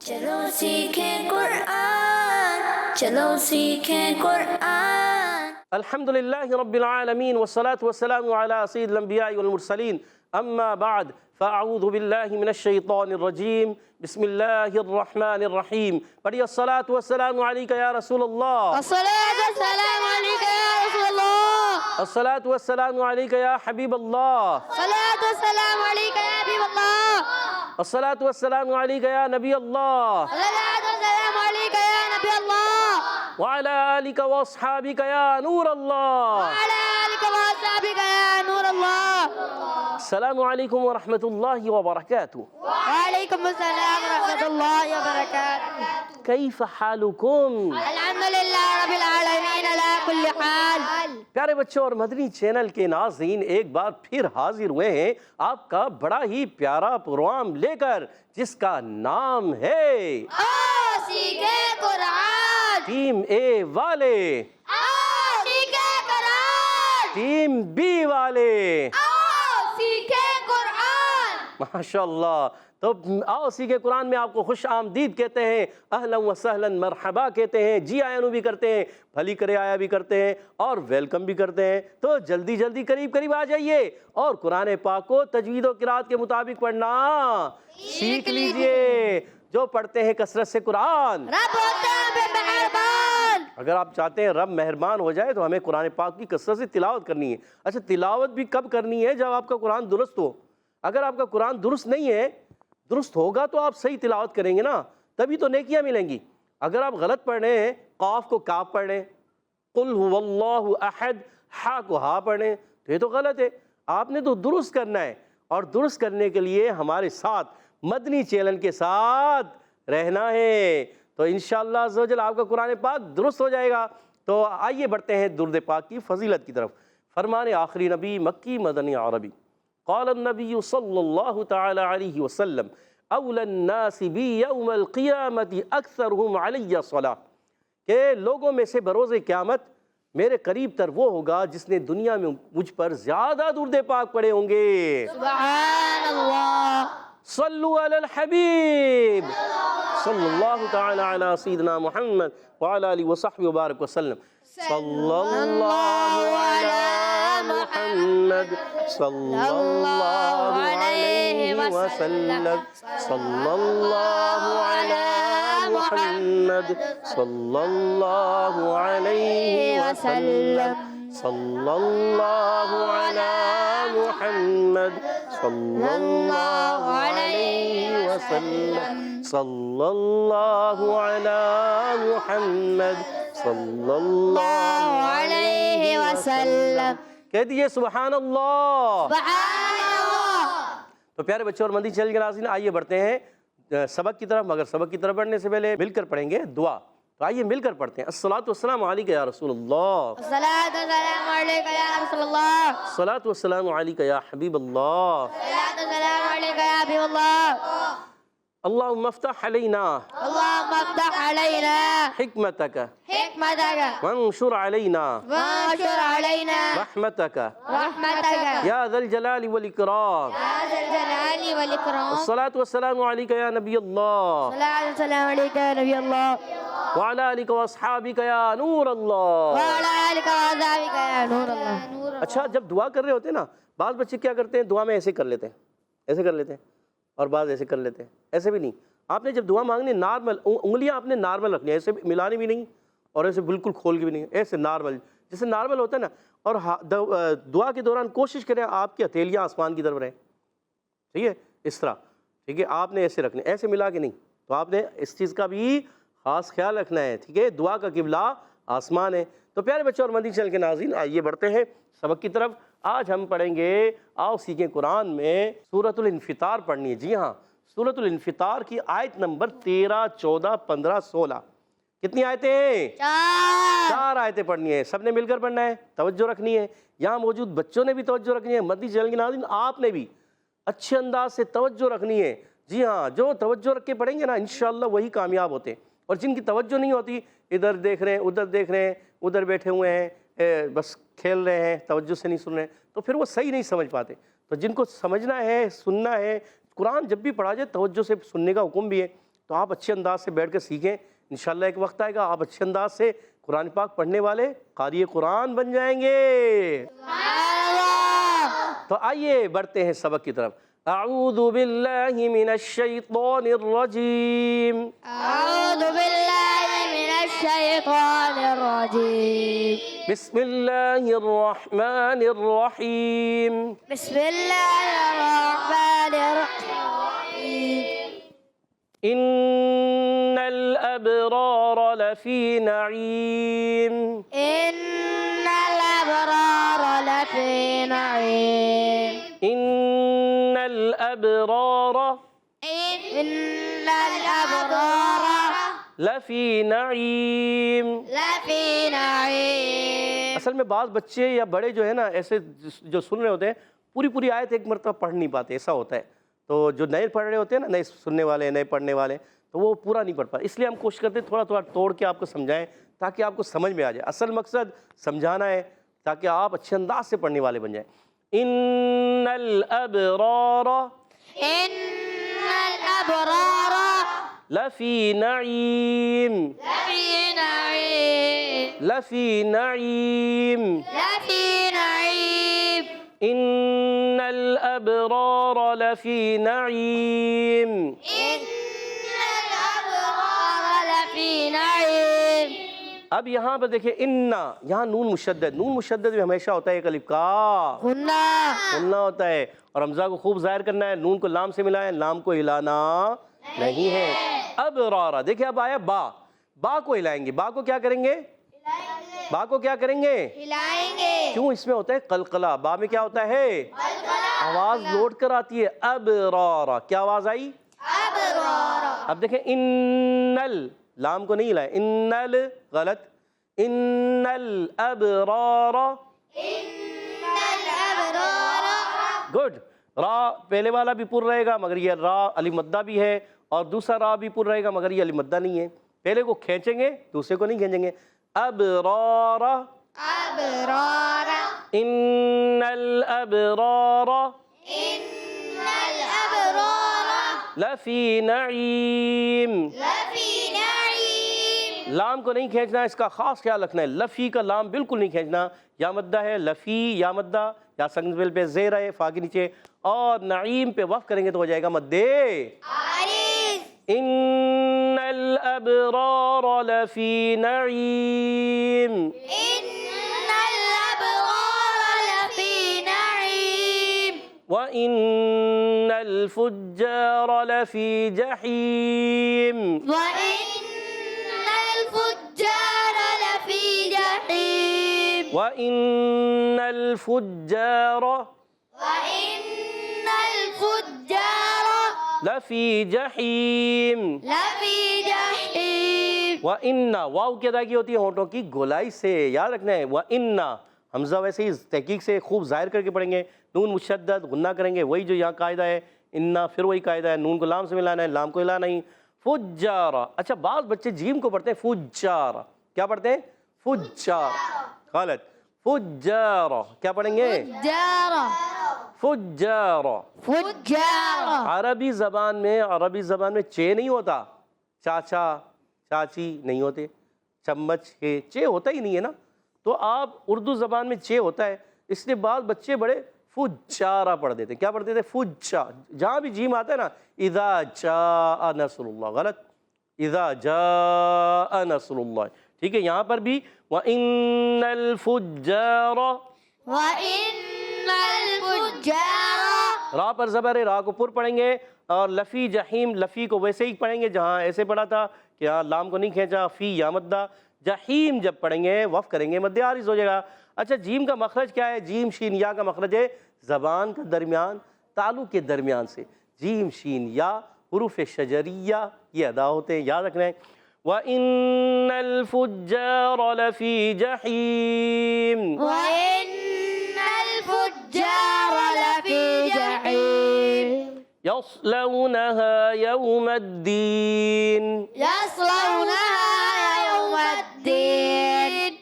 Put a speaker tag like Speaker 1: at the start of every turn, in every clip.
Speaker 1: چلو سیکھیں قرآن، چلو سیکھیں قرآن۔
Speaker 2: الحمد للہ رب العالمین والصلاة والسلام علی سید الانبیاء والمرسلین، اما بعد فاعوذ باللہ من الشیطان الرجیم، بسم اللہ الرحمن الرحیم۔ پڑھیے الصلاة والسلام علیکہ یا رسول اللہ،
Speaker 3: الصلاة والسلام علیکہ یا رسول اللہ،
Speaker 2: الصلاة والسلام علیکہ یا حبیب اللہ،
Speaker 3: الصلاة والسلام علیکہ یا حبیب اللہ،
Speaker 2: الصلاة والسلام علیکہ یا نبی اللہ،
Speaker 3: الصلاة والسلام علیکہ یا نبی اللہ،
Speaker 2: وعلی آلک واصحابک یا نور اللہ۔
Speaker 3: وعلی آلک واصحابک یا نور اللہ۔
Speaker 2: السلام علیکم ورحمۃ اللہ وبرکاتہ۔
Speaker 3: وعلیکم السلام ورحمۃ اللہ وبرکاتہ۔
Speaker 2: کیف حالکم؟
Speaker 3: الحمدللہ رب العالمین علی کل حال۔
Speaker 2: پیارے بچوں اور مدنی چینل کے ناظرین، ایک بار پھر حاضر ہوئے ہیں آپ کا بڑا ہی پیارا پروگرام لے کر، جس کا نام ہے
Speaker 3: آؤ سیکھیں قرآن،
Speaker 2: ٹیم اے والے،
Speaker 3: آؤ سیکھیں قرآن،
Speaker 2: ٹیم بی والے۔
Speaker 3: آؤ سیکھیں قرآن۔
Speaker 2: ماشاءاللہ، تو آؤ سیکھیں قرآن میں آپ کو خوش آمدید کہتے ہیں، اہلا و سہلا مرحبا کہتے ہیں، جی آیا نو بھی کرتے ہیں، بھلی کرے آیا بھی کرتے ہیں، اور ویلکم بھی کرتے ہیں۔ تو جلدی جلدی قریب قریب آ جائیے اور قرآن پاک کو تجوید و قرات کے مطابق پڑھنا سیکھ لیجئے۔ جو پڑھتے ہیں کثرت سے قرآن،
Speaker 3: رب ہوتا ہے مہربان۔
Speaker 2: اگر آپ چاہتے ہیں رب مہربان ہو جائے تو ہمیں قرآن پاک کی کثرت سے تلاوت کرنی ہے۔ اچھا، تلاوت بھی کب کرنی ہے؟ جب آپ کا قرآن درست ہو۔ اگر آپ کا قرآن درست نہیں ہے، درست ہوگا تو آپ صحیح تلاوت کریں گے نا، تبھی تو نیکیاں ملیں گی۔ اگر آپ غلط پڑھ رہے ہیں، قاف کو کاف پڑھ رہے ہیں، قل هو اللہ احد ہا کو ہا پڑھ رہے ہیں، تو یہ تو غلط ہے۔ آپ نے تو درست کرنا ہے، اور درست کرنے کے لیے ہمارے ساتھ مدنی چینل کے ساتھ رہنا ہے، تو انشاءاللہ عز و جل آپ کا قرآن پاک درست ہو جائے گا۔ تو آئیے بڑھتے ہیں درود پاک کی فضیلت کی طرف۔ فرمان آخری نبی مکی مدنی عربی، قال النبی صلی اللہ تعالی علیہ وسلم اولی الناس بی یوم القیامت اکثرہم علی صلاۃ، کہ لوگوں میں سے بروز قیامت میرے قریب تر وہ ہوگا جس نے دنیا میں مجھ پر زیادہ درود پاک پڑھے ہوں گے۔
Speaker 3: سبحان اللہ۔
Speaker 2: صلو علی الحبیب صلی اللہ تعالی علی سیدنا محمد وعلی آلہ وصحبہ وبارک وسلم۔ صلی اللہ علی محمد صلی اللہ علیہ وسلم، صلی اللہ علی محمد صلی اللہ علیہ وسلم، صلی اللہ علی محمد صلی اللہ علیہ وسلم، صلی اللہ علی محمد صلی اللہ
Speaker 3: علیہ وسلم۔
Speaker 2: کہہ دیجئے سبحان اللہ۔
Speaker 3: سبحان اللہ۔
Speaker 2: تو پیارے بچوں اور مدنی چینل کے ناظرین، آئیے بڑھتے ہیں سبق کی طرف، مگر سبق کی طرف بڑھنے سے پہلے مل کر پڑھیں گے دعا۔ تو آئیے مل کر پڑھتے ہیں۔ الصلاۃ والسلام علیکہ یا رسول اللہ،
Speaker 3: الصلاة والسلام علیکہ یا رسول اللہ،
Speaker 2: الصلاۃ والسلام علیکہ یا حبیب اللہ،
Speaker 3: الصلاة والسلام علیکہ یا حبیب اللہ۔
Speaker 2: اللہم افتح علینا
Speaker 3: اللہم افتح علینا
Speaker 2: حکمتک
Speaker 3: حکمتک
Speaker 2: وانشر علینا
Speaker 3: وانشر علینا
Speaker 2: رحمتک
Speaker 3: رحمتک
Speaker 2: یا ذا الجلال والاکرام۔
Speaker 3: یا ذا الجلال والاکرام۔
Speaker 2: الصلاۃ والسلام علیکہ یا نبی اللہ
Speaker 3: الصلاة والسلام علیکہ یا نبی اللہ،
Speaker 2: وعلی آلک واصحابک یا نور اللہ۔
Speaker 3: وعلی آلک واصحابک یا نور اللہ۔
Speaker 2: اچھا، جب دعا کر رہے ہوتے ہیں نا، بعض بچے کیا کرتے ہیں، دعا میں ایسے کر لیتے ہیں، ایسے کر لیتے ہیں، اور بعض ایسے کر لیتے ہیں۔ ایسے بھی نہیں، آپ نے جب دعا مانگنی نارمل انگلیاں آپ نے نارمل رکھنی ہے، ایسے ملانی بھی نہیں اور ایسے بالکل کھول کے بھی نہیں، ایسے نارمل جیسے نارمل ہوتا ہے نا۔ اور دعا کے دوران کوشش کریں آپ کی ہتھیلیاں آسمان کی طرف رہیں، ٹھیک ہے، اس طرح، ٹھیک ہے، آپ نے ایسے رکھنے، ایسے ملا کے نہیں۔ تو آپ نے اس چیز کا بھی خاص خیال رکھنا ہے، ٹھیک ہے۔ دعا کا قبلہ آسمان ہے۔ تو پیارے بچوں اور مدنی چینل کے ناظرین، آئیے بڑھتے ہیں سبق کی طرف۔ آج ہم پڑھیں گے آؤ سیکھیں قرآن میں سورۃ الانفطار پڑھنی ہے۔ جی ہاں، سورۃ الانفطار کی آیت نمبر 13، 14، 15، 16۔ کتنی آیتیں ہیں؟ چار آیتیں پڑھنی ہے۔ سب نے مل کر پڑھنا ہے، توجہ رکھنی ہے۔ یہاں موجود بچوں نے بھی توجہ رکھنی ہے، مدنی چینل کے ناظرین آپ نے بھی اچھے انداز سے توجہ رکھنی ہے۔ جی ہاں، جو توجہ رکھ کے پڑھیں گے نا، انشاءاللہ وہی کامیاب ہوتے ہیں۔ اور جن کی توجہ نہیں ہوتی، ادھر دیکھ رہے ہیں، ادھر دیکھ رہے ہیں، ادھر بیٹھے ہوئے ہیں، بس کھیل رہے ہیں، توجہ سے نہیں سن رہے ہیں، تو پھر وہ صحیح نہیں سمجھ پاتے۔ تو جن کو سمجھنا ہے، سننا ہے، قرآن جب بھی پڑھا جائے توجہ سے سننے کا حکم بھی ہے، تو آپ اچھے انداز سے بیٹھ کر سیکھیں، انشاءاللہ ایک وقت آئے گا آپ اچھے انداز سے قرآن پاک پڑھنے والے قاری قرآن بن جائیں گے۔ تو آئیے بڑھتے ہیں سبق کی طرف۔ اعوذ باللہ من الشیطان الرجیم،
Speaker 3: أعوذ بالله من الشيطان الرجيم،
Speaker 2: بسم اللہ الرحمن الرحیم،
Speaker 3: بسم الله الرحمن الرحيم،
Speaker 2: ان الابرار لفی نعیم،
Speaker 3: إن الأبرار لفي نعيم،
Speaker 2: ان الابرار
Speaker 3: إن الأبرار
Speaker 2: لفی نعیم۔
Speaker 3: لفي نعيم۔
Speaker 2: اصل میں بعض بچے یا بڑے جو ہے نا ایسے جو سن رہے ہوتے ہیں پوری آیت ایک مرتبہ پڑھ نہیں پاتے، ایسا ہوتا ہے۔ تو جو نئے پڑھ رہے ہوتے ہیں نا، نئے سننے والے، نئے پڑھنے والے، تو وہ پورا نہیں پڑھ پاتے، اس لیے ہم کوشش کرتے ہیں تھوڑا توڑ کے آپ کو سمجھائیں تاکہ آپ کو سمجھ میں آ جائے۔ اصل مقصد سمجھانا ہے تاکہ آپ اچھے انداز سے پڑھنے والے بن جائیں۔ ان الابرار
Speaker 3: إن الأبرار
Speaker 2: لفی نعیم،
Speaker 3: لفي نعيم،
Speaker 2: لفی نعیم،
Speaker 3: لفي نعيم،
Speaker 2: ان الابرار لفی نعیم۔
Speaker 3: إن الأبرار لفي نعيم۔
Speaker 2: اب یہاں پر دیکھیں انا، یہاں نون مشدد، نون مشدد بھی ہمیشہ ہوتا ہے ایک الف کا
Speaker 3: غنہ،
Speaker 2: سننا ہوتا ہے، اور حمزہ کو خوب ظاہر کرنا ہے، نون کو لام سے ملائیں، لام کو ہلانا نہیں ہے۔ ابرارا، دیکھیں اب آیا با کو ہلائیں گے، با کو کیا کریں گے؟ با کو کیا کریں گے؟
Speaker 3: ہلائیں گے،
Speaker 2: کیوں؟ اس میں ہوتا ہے قلقلہ، با میں کیا ہوتا ہے؟ آواز لوٹ کر آتی ہے۔ ابرارا، کیا آواز آئی؟
Speaker 3: أبرار،
Speaker 2: اب دیکھیں انل، لام کو نہیں ہلائیں، انل غلط، ان الابرار،
Speaker 3: إن الأبرار،
Speaker 2: گڈ۔ را پہلے والا بھی پر رہے گا مگر یہ را علی مدہ بھی ہے، اور دوسرا را بھی پر رہے گا مگر یہ علی مدہ نہیں ہے۔ پہلے کو کھینچیں گے، دوسرے کو نہیں کھینچیں گے۔ ابرار،
Speaker 3: أبرار،
Speaker 2: ان الابرار
Speaker 3: إن الأبرار
Speaker 2: لفی نعیم۔
Speaker 3: لفي نعيم،
Speaker 2: لام کو نہیں کھینچنا، اس کا خاص خیال رکھنا ہے، لفی کا لام بالکل نہیں کھینچنا، یا مدہ ہے لفی، یا مدہ، یا سنگل پہ زیر ہے فا کے نیچے، اور نعیم پہ وقف کریں گے تو ہو جائے گا مدے۔
Speaker 3: عارف،
Speaker 2: ان الابرار لفی نعیم،
Speaker 3: إن الأبرار لفي نعيم،
Speaker 2: وان الفجار لفی جحیم،
Speaker 3: وإن الفجار لفي جحيم،
Speaker 2: وان الفجار
Speaker 3: وإن الفجار
Speaker 2: لفی جحیم۔
Speaker 3: لفي جحيم،
Speaker 2: وَإِنَّا، واو کی ادا کی ہوتی ہے ہونٹوں کی گولائی سے، یاد رکھنا ہے۔ وَإِنَّا، حمزہ ویسے ہی تحقیق سے خوب ظاہر کر کے پڑھیں گے، نون مشدد غنہ کریں گے، وہی جو یہاں قاعدہ ہے انا، پھر وہی قاعدہ ہے، نون کو لام سے ملانا ہے، لام کو ہلانا نہیں۔ فجارا، اچھا بعض بچے جیم کو پڑھتے ہیں فجارا، کیا پڑھتے ہیں؟ فجارا، غلط، فجارا، کیا پڑھیں گے؟
Speaker 3: جارة،
Speaker 2: فجارا۔
Speaker 3: فجارة،
Speaker 2: عربی زبان میں چے نہیں ہوتا، چاچا چاچی نہیں ہوتے، چمچ ہے، چے ہوتا ہی نہیں ہے نا، تو آپ اردو زبان میں چے ہوتا ہے، اس لیے بعض بچے بڑے فجارہ پڑھ دیتے ہیں۔ کیا پڑھ دیتے ہیں؟ فجا، جہاں بھی جیم آتا ہے نا، اذا جاء نصر اللہ، غلط، اذا جاء نصر اللہ، ٹھیک ہے۔ یہاں پر بھی وَإِنَّ الْفُجَّارَ،
Speaker 3: وإن الفجار،
Speaker 2: را پر زبر ہے، را کو پر پڑھیں گے، اور لفی جحیم، لفی کو ویسے ہی پڑھیں گے جہاں ایسے پڑھا تھا کہ یہاں لام کو نہیں کھینچا، فی یا مدہ، جحیم جب پڑھیں گے وقف کریں گے مد عارض ہو جائے گا۔ اچھا جیم کا مخرج کیا ہے؟ جیم شین یا کا مخرج ہے زبان کا درمیان، تالو کے درمیان سے، جیم شین یا حروف شجریہ یہ ادا ہوتے ہیں، یاد رکھنا ہے۔ وَإِنَّ الْفُجَّارَ لَفِي جَحِيمٍ،
Speaker 3: وإن الفجار لفي جحيم،
Speaker 2: يصلونها يوم الدين،
Speaker 3: يصلونها يوم الدين،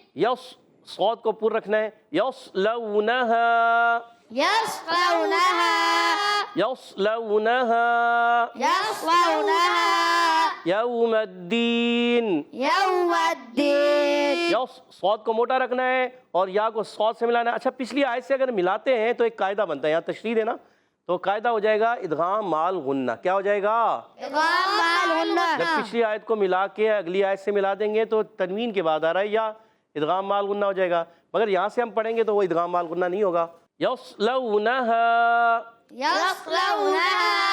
Speaker 2: صوت کو پر رکھنا ہے، يصلونها،
Speaker 3: يصلونها،
Speaker 2: يصلونها،
Speaker 3: يصلونها،
Speaker 2: یوم الدین.
Speaker 3: یوم الدین.
Speaker 2: یا صاد کو موٹا رکھنا ہے اور یا کو صاد سے ملانا ہے. اچھا پچھلی آیت سے اگر ملاتے ہیں تو ایک قاعدہ بنتا ہے, یہاں تشریح دینا تو قاعدہ ہو جائے گا ادغام مال غنہ. کیا ہو جائے گا؟
Speaker 3: ادغام مال غنہ.
Speaker 2: جب پچھلی آیت کو ملا کے اگلی آیت سے ملا دیں گے تو تنوین کے بعد آ رہا ہے یا ادغام مال غنہ ہو جائے گا, مگر یہاں سے ہم پڑھیں گے تو وہ ادغام مال غنہ نہیں ہوگا. یصلونہا
Speaker 3: یصلونہا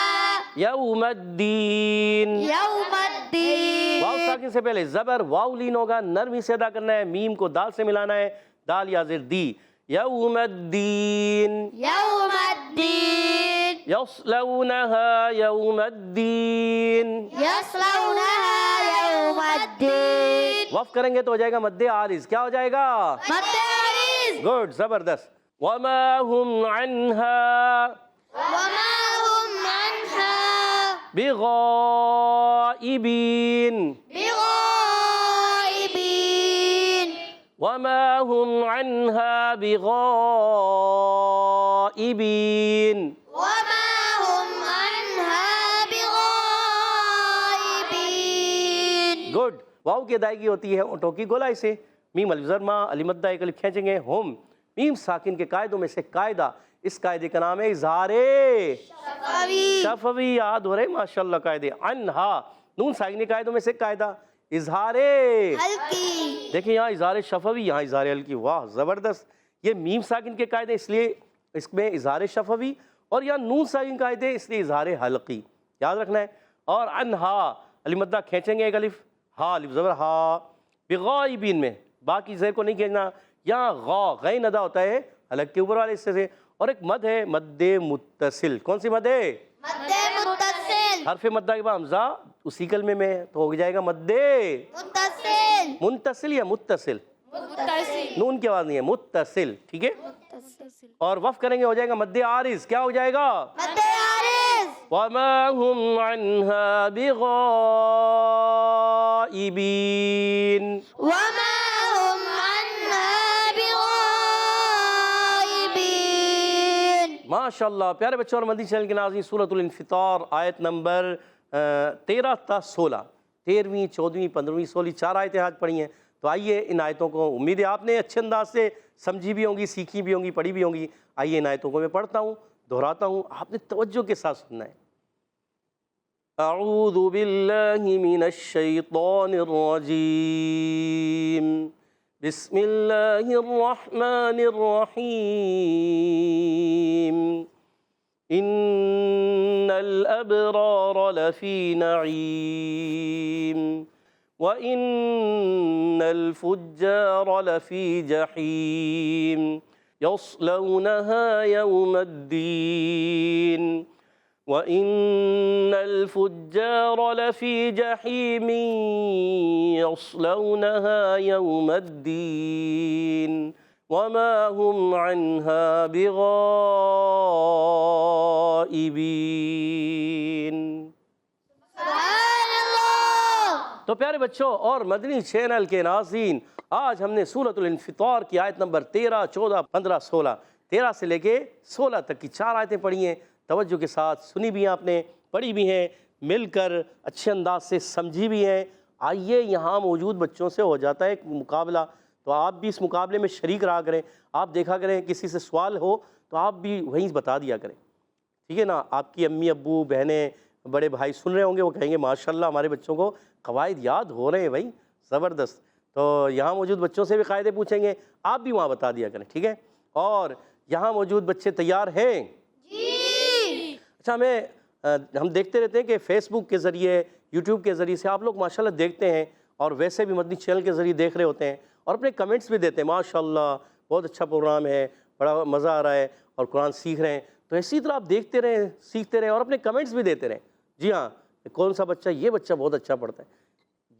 Speaker 2: یوم الدین.
Speaker 3: یوم الدین.
Speaker 2: واو ساکن سے پہلے زبر واو لین ہوگا, نرمی سے ادا کرنا ہے, میم کو دال سے ملانا ہے, دال یا زیر دی. یوم الدین.
Speaker 3: یوم الدین.
Speaker 2: یصلونہا یوم الدین.
Speaker 3: یصلونہا یوم الدین.
Speaker 2: وقف کریں گے تو ہو جائے گا مد عارض. کیا ہو جائے گا؟
Speaker 3: مد عارض.
Speaker 2: گڈ, زبردست. وما هم عنہا
Speaker 3: وما هم عنها
Speaker 2: بغائبین.
Speaker 3: بغائبین.
Speaker 2: وما هم عنها بغائبین.
Speaker 3: وما هم عنها بغائبین.
Speaker 2: گڈ. واو کی ادائیگی ہوتی ہے اونٹوں کی گولائی سے. میم الف ضرما علی مدہ ایک الف کھینچیں گے. ہم میم ساکن کے قاعدوں میں سے قاعدہ, اس قاعدے کا نام ہے اظہار شفوی. یاد ہو رہے ماشاءاللہ قاعدے. عنہا نون ساکنی قاعدوں میں سے قاعدہ اظہار
Speaker 3: ہلکی.
Speaker 2: دیکھیں یہاں اظہار شفوی, یہاں اظہار ہلکی. واہ زبردست. یہ میم ساکن کے قاعدے اس لیے اس میں اظہار شفوی, اور یہاں نون ساکن قاعدے اس لیے اظہار حلقی. یاد رکھنا ہے. اور عنہا علی مدہ کھینچیں گے ایک الف, ہا الف زبر ہا. بغائبین میں باقی زیر کو نہیں کھینچنا. یہاں غا غین ادا ہوتا ہے حلق کے اوپر والے حصے سے, اور ایک مد ہے مد متصل. کون سی مد ہے؟
Speaker 3: مد متصل.
Speaker 2: حرف مدہ کے بعد حمزہ اسی کلمے میں ہے تو ہو جائے گا مد
Speaker 3: متصل.
Speaker 2: منتصل یا متصل.
Speaker 3: متصل.
Speaker 2: نون کی آواز نہیں ہے, متصل. ٹھیک ہے. اور وقف کریں گے ہو جائے گا مد عارض. کیا ہو جائے گا؟
Speaker 3: مد عارض.
Speaker 2: وما هم عنها بغائبین.
Speaker 3: وما هم عنها بغائبین.
Speaker 2: ماشاءاللہ. پیارے بچوں اور مدنی چینل کے ناظرین, سورۃ الانفطار آیت نمبر 13 تا 16, 13ویں 14ویں 15ویں 16 4 آیتیں آج پڑھی ہیں. تو آئیے ان آیتوں کو, امید ہے آپ نے اچھے انداز سے سمجھی بھی ہوں گی, سیکھی بھی ہوں گی, پڑھی بھی ہوں گی. آئیے ان آیتوں کو میں پڑھتا ہوں, دہراتا ہوں, آپ نے توجہ کے ساتھ سننا ہے. اعوذ باللہ من الشیطان الرجیم. بسم اللہ الرحمن الرحیم. ان الابرار لفی نعیم وان الفجار لفی جحیم یصلونها یوم الدین وَإِنَّ الْفُجَّارَ لَفِي جَحِيمٍ يَصْلَوْنَهَا يَوْمَ الدِّينِ وَمَا هُمْ عَنْهَا بِغَائِبِينَ.
Speaker 3: سبحان اللہ.
Speaker 2: تو پیارے بچوں اور مدنی چینل کے ناظرین, آج ہم نے سورۃ الانفطار کی آیت نمبر 13, 14, 15, 16, 13 سے لے کے 16 تک کی 4 آیتیں پڑھی ہیں. توجہ کے ساتھ سنی بھی ہیں آپ نے, پڑھی بھی ہیں, مل کر اچھے انداز سے سمجھی بھی ہیں. آئیے یہاں موجود بچوں سے ہو جاتا ہے ایک مقابلہ, تو آپ بھی اس مقابلے میں شریک رہا کریں. آپ دیکھا کریں کسی سے سوال ہو تو آپ بھی وہیں بتا دیا کریں, ٹھیک ہے نا. آپ کی امی ابو بہنیں بڑے بھائی سن رہے ہوں گے, وہ کہیں گے ماشاءاللہ ہمارے بچوں کو قواعد یاد ہو رہے ہیں بھائی, زبردست. تو یہاں موجود بچوں سے بھی قاعدے پوچھیں گے, آپ بھی وہاں بتا دیا کریں, ٹھیک ہے. اور یہاں موجود بچے تیار ہیں؟ اچھا, ہم دیکھتے رہتے ہیں کہ فیس بک کے ذریعے, یوٹیوب کے ذریعے سے آپ لوگ ماشاءاللہ دیکھتے ہیں, اور ویسے بھی مدنی چینل کے ذریعے دیکھ رہے ہوتے ہیں, اور اپنے کمنٹس بھی دیتے ہیں ماشاءاللہ بہت اچھا پروگرام ہے, بڑا مزہ آ رہا ہے, اور قرآن سیکھ رہے ہیں. تو اسی طرح آپ دیکھتے رہیں, سیکھتے رہیں, اور اپنے کمنٹس بھی دیتے رہیں. جی ہاں, کون سا بچہ, یہ بچہ بہت اچھا پڑھتا ہے,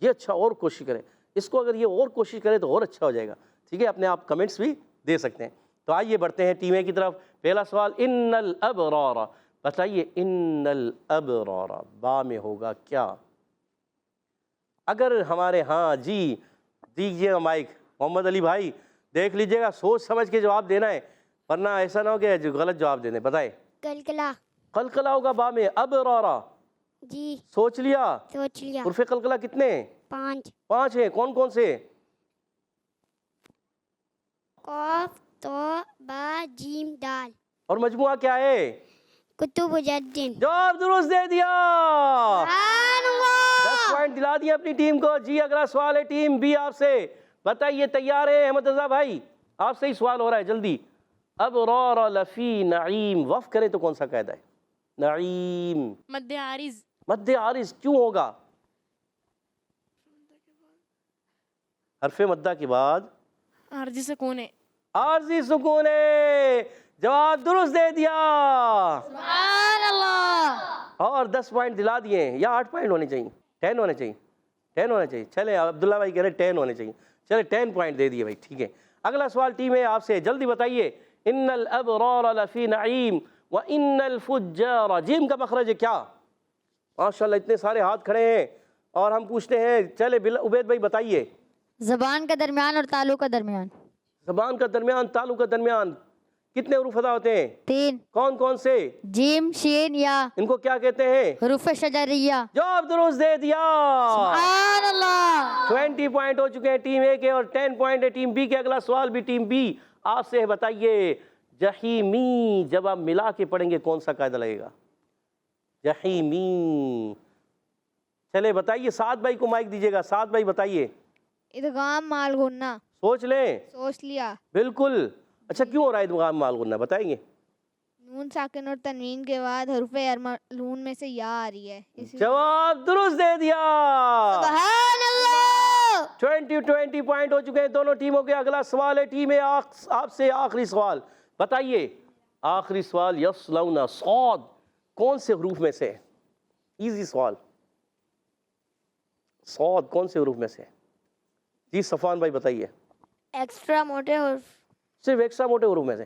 Speaker 2: یہ اچھا اور کوشش کرے, اس کو اگر یہ اور کوشش کرے تو اور اچھا ہو جائے گا, ٹھیک ہے. اپنے آپ کمنٹس بھی دے سکتے ہیں. تو آئیے بڑھتے ہیں ٹیم اے کی طرف. پہلا سوال, ان الابرار, بتائیے ان الابرار با میں ہوگا کیا؟ اگر ہمارے ہاں جی دیجیے گا مائک, محمد علی بھائی دیکھ لیجیے گا, سوچ سمجھ کے جواب دینا ہے, ورنہ ایسا نہ ہو کہ غلط جواب دینے. بتائیں.
Speaker 3: کلکلا.
Speaker 2: قلقلہ ہوگا با میں. ابرارا
Speaker 1: جی
Speaker 2: سوچ لیا؟
Speaker 1: سوچ لیا.
Speaker 2: حروف قلقلہ کتنے ہیں؟
Speaker 1: 5.
Speaker 2: 5 ہیں. کون کون سے؟
Speaker 1: قاف تو با جیم دال.
Speaker 2: اور مجموعہ کیا ہے؟
Speaker 1: کتب جدن.
Speaker 2: جواب درست دے دیا.
Speaker 1: سبحان اللہ.
Speaker 2: 10 پوائنٹ دلا دیے اپنی ٹیم کو. جی اگلا سوال ہے ٹیم بی آپ سے. بتائیے تیار ہے احمد رضا بھائی؟ آپ سے ہی سوال ہو رہا ہے جلدی. ابرار لفی نعیم وقف کریں تو کون سا قاعدہ ہے؟ نعیم
Speaker 3: مد عارض.
Speaker 2: مد عارض کیوں ہوگا؟ حرف مدہ کے بعد
Speaker 3: عارضی سکون ہے.
Speaker 2: عارضی سکون ہے. جواب درست دے دیا.
Speaker 3: سبحان اللہ.
Speaker 2: اور 10 پوائنٹ دلا دیے ہیں. یا 8 پوائنٹ ہونے چاہیے؟ 10 ہونے چاہیے. 10 ہونے چاہیے. چلے عبداللہ بھائی کہہ رہے 10 ہونے چاہیے. چلے 10 پوائنٹ دے دیے بھائی. ٹھیک ہے. اگلا سوال ٹیم ہے آپ سے. جلدی بتائیے. ان الابرار لفی نعیم وان الفجار. جیم کا مخرج ہے کیا؟ ماشاءاللہ اتنے سارے ہاتھ کھڑے ہیں اور ہم پوچھتے ہیں. چلے عبید بھائی بتائیے.
Speaker 3: زبان کا درمیان اور تالو کا درمیان.
Speaker 2: زبان کا درمیان تالو کا درمیان کتنے حروف ادا ہوتے ہیں؟
Speaker 3: 3.
Speaker 2: کون کون سے؟
Speaker 3: جیم شین یا.
Speaker 2: ان کو کیا کہتے ہیں؟
Speaker 3: حروف شجریہ.
Speaker 2: جواب درست دے دیا.
Speaker 3: سبحان اللہ.
Speaker 2: 20 پوائنٹ ہو چکے ہیں ٹیم اے کے اور 10 پوائنٹ ہے ٹیم بی کے. اگلا سوال بھی ٹیم بی آپ سے ہے. بتائیے جہیمی جب آپ ملا کے پڑھیں گے کون سا قاعدہ لگے گا؟ جہیمی. چلے بتائیے. سعد بھائی کو مائک دیجیے گا. سعد بھائی بتائیے.
Speaker 3: ادغام مال غنہ.
Speaker 2: سوچ لیں.
Speaker 3: سوچ لیا.
Speaker 2: بالکل. اچھا کیوں ہو رہا ہے ادغام مال غنہ بتائیں گے؟
Speaker 3: نون ساکن اور تنوین کے بعد حروف ارملون میں سے یا آ رہی ہے.
Speaker 2: جواب درست دے دیا.
Speaker 3: سبحان اللہ.
Speaker 2: 20 پوائنٹ ہو چکے ہیں دونوں ٹیموں کے. اگلا سوال ہے ٹیم آپ سے آخری سوال. بتائیے آخری سوال. یصلون صاد کون سے حروف میں سے؟ ایزی سوال. صاد کون سے حروف میں سے؟ جی صفوان بھائی بتائیے.
Speaker 1: ایکسٹرا موٹے حروف.
Speaker 2: صرف ایکسٹرا موٹے حروف میں سے؟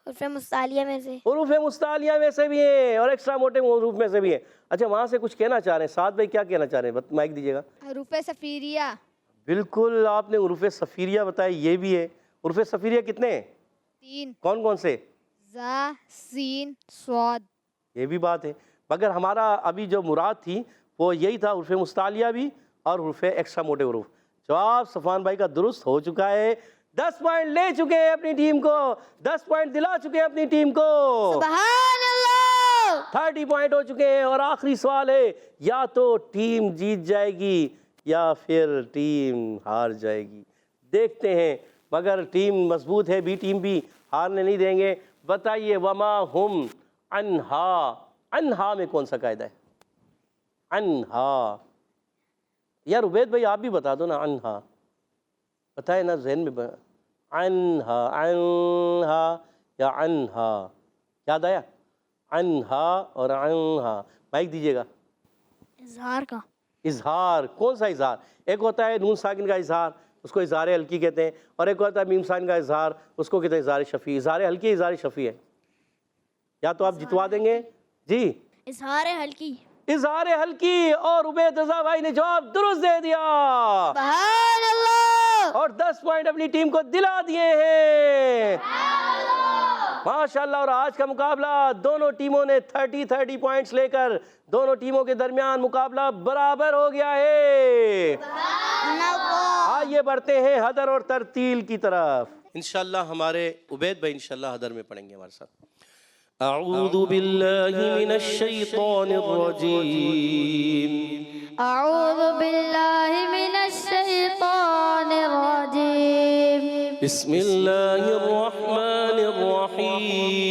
Speaker 1: حروف مستعلیہ میں سے.
Speaker 2: حروف مستعلیہ میں سے بھی ہیں اور ایکسٹرا موٹے حروف میں سے بھی ہیں. اچھا وہاں سے کچھ کہنا چاہ رہے ہیں. سعد بھائی کیا کہنا چاہ رہے ہیں؟ مائک دیجیے گا.
Speaker 3: حروف صفیریہ.
Speaker 2: بالکل آپ نے حروف صفیریہ بتائی. یہ بھی ہے. حروف صفیریہ کتنے ہیں؟
Speaker 3: 3.
Speaker 2: کون کون سے؟
Speaker 3: زا سین صاد.
Speaker 2: یہ بھی بات ہے. مگر ہمارا ابھی جو مراد تھی وہ یہی تھا حروف مستعلیہ بھی اور حروف ایکسٹرا موٹے حروف. جواب صفوان بھائی کا درست ہو چکا ہے. 10 پوائنٹ لے چکے ہیں اپنی ٹیم کو. 10 پوائنٹ دلا چکے ہیں اپنی ٹیم کو.
Speaker 3: سبحان اللہ.
Speaker 2: 30 پوائنٹ ہو چکے ہیں اور آخری سوال ہے. یا تو ٹیم جیت جائے گی یا پھر ٹیم ہار جائے گی. دیکھتے ہیں. مگر ٹیم مضبوط ہے. بی ٹیم بھی ہارنے نہیں دیں گے. بتائیے وما ہم انہا. انہا میں کون سا قاعدہ ہے؟ انہا. یار عبید بھائی آپ بھی بتا دو نا. انہا بتائے نا ذہن میں. انہا انہا یا انہا یاد آیا؟ انہا اور انہا. مائک دیجیے گا.
Speaker 3: اظہار کا.
Speaker 2: اظہار کون سا اظہار؟ ایک ہوتا ہے نون ساکن کا اظہار اس کو اظہار حلقی کہتے ہیں اور ایک ہوتا ہے میم ساکن کا اظہار اس کو کہتے ہیں اظہار شفیع. اظہار حلقی اظہار شفیع ہے. یا تو آپ جتوا دیں گے. جی
Speaker 3: اظہار حلقی.
Speaker 2: اظہار حلقی. اور عبید رضا بھائی نے جواب درست دے دیا.
Speaker 3: سبحان اللہ.
Speaker 2: اور 10 پوائنٹ اپنی ٹیم کو دلا دیے ہیں. ماشاءاللہ. اور آج کا مقابلہ دونوں ٹیموں نے 30 پوائنٹس لے کر دونوں ٹیموں کے درمیان مقابلہ برابر ہو گیا ہے. آئیے بڑھتے ہیں حدر اور ترتیل کی طرف. انشاءاللہ ہمارے عبید بھائی انشاءاللہ حدر میں پڑھیں گے ہمارے ساتھ. اعوذ باللہ من الشیطان الرجیم.
Speaker 3: اعوذ باللہ من الشیطان الرجیم.
Speaker 2: بسم اللہ الرحمن الرحیم.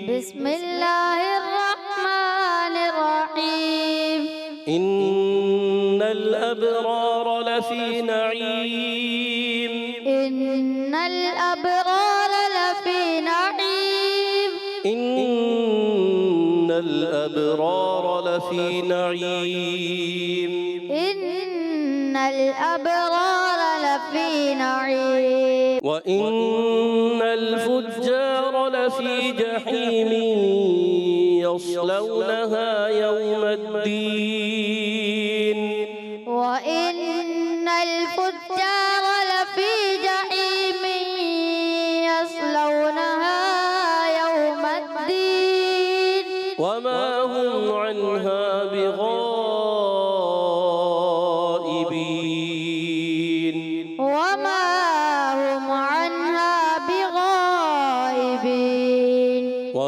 Speaker 3: بسم اللہ الرحمن الرحیم.
Speaker 2: ان الابرار لفی نعیم.
Speaker 3: ان الابرار لفی نعیم.
Speaker 2: ان الابرار لفی نعیم.
Speaker 3: ان الابرار لفی نعیم.
Speaker 2: وان الفجار لفی جحیم یصلونها یوم الدین.
Speaker 3: وَإِنَّ الْفُجَّارَ لَفِي جَحِيمٍ يَصْلَوْنَهَا يَوْمَ الدِّينِ
Speaker 2: وما هم عنها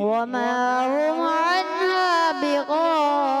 Speaker 3: وما هم عنها بغائبين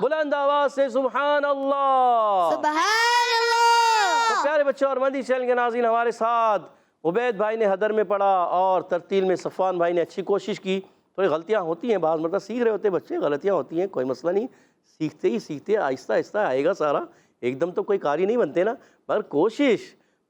Speaker 2: بلند آواز سے سبحان اللہ.
Speaker 1: سبحان اللہ.
Speaker 2: تو پیارے بچوں اور مدنی چینل کے ناظرین، ہمارے ساتھ عبید بھائی نے حدر میں پڑھا اور ترتیل میں صفوان بھائی نے اچھی کوشش کی. تھوڑی غلطیاں ہوتی ہیں، بعض مرتبہ سیکھ رہے ہوتے بچے، غلطیاں ہوتی ہیں، کوئی مسئلہ نہیں، سیکھتے ہی سیکھتے آہستہ آہستہ آئے گا سارا. ایک دم تو کوئی قاری نہیں بنتے نا، مگر کوشش.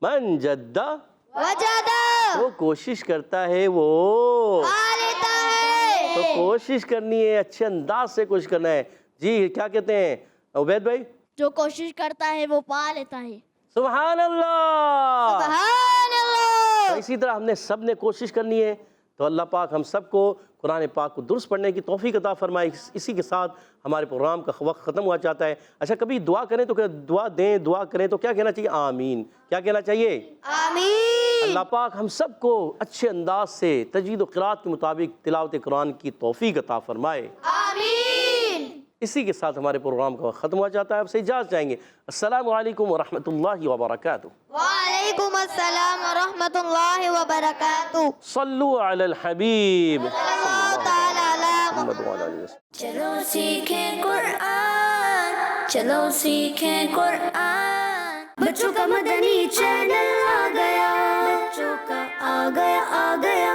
Speaker 2: من جدہ
Speaker 1: وجدہ
Speaker 2: وہ کوشش کرتا ہے وہ
Speaker 1: لیتا ہے.
Speaker 2: تو کوشش کرنی ہے، اچھے انداز سے کوشش کرنا ہے. جی کیا کہتے ہیں عبید بھائی؟
Speaker 3: جو کوشش کرتا ہے وہ پا لیتا ہے.
Speaker 2: سبحان اللہ.
Speaker 1: سبحان اللہ.
Speaker 2: تو اسی طرح ہم نے سب نے کوشش کرنی ہے. تو اللہ پاک ہم سب کو قرآن پاک کو درست پڑھنے کی توفیق عطا فرمائے. اسی کے ساتھ ہمارے پروگرام کا وقت ختم ہوا چاہتا ہے. اچھا کبھی دعا کریں تو دعا دیں، دعا کریں تو کیا کہنا چاہیے؟ آمین. کیا کہنا چاہیے؟
Speaker 1: آمین.
Speaker 2: اللہ پاک ہم سب کو اچھے انداز سے تجوید و قرات کے مطابق تلاوت قرآن کی توفیق عطا فرمائے.
Speaker 1: آمین.
Speaker 2: اسی کے ساتھ ہمارے پروگرام کا وقت ختم ہوا چاہتا ہے. اب سے اجازت چاہیں گے. السلام علیکم ورحمۃ اللہ وبرکاتہ.
Speaker 1: وعلیکم السلام ورحمۃ اللہ وبرکاتہ.
Speaker 2: صلو علی الحبیب
Speaker 1: اللہ تعالی علی
Speaker 2: محمد وعلی آلہ وسلم.
Speaker 4: چلو سیکھیں قرآن، چلو سیکھیں قرآن. بچوں کا مدنی چینل آ گیا، بچوں کا آ گیا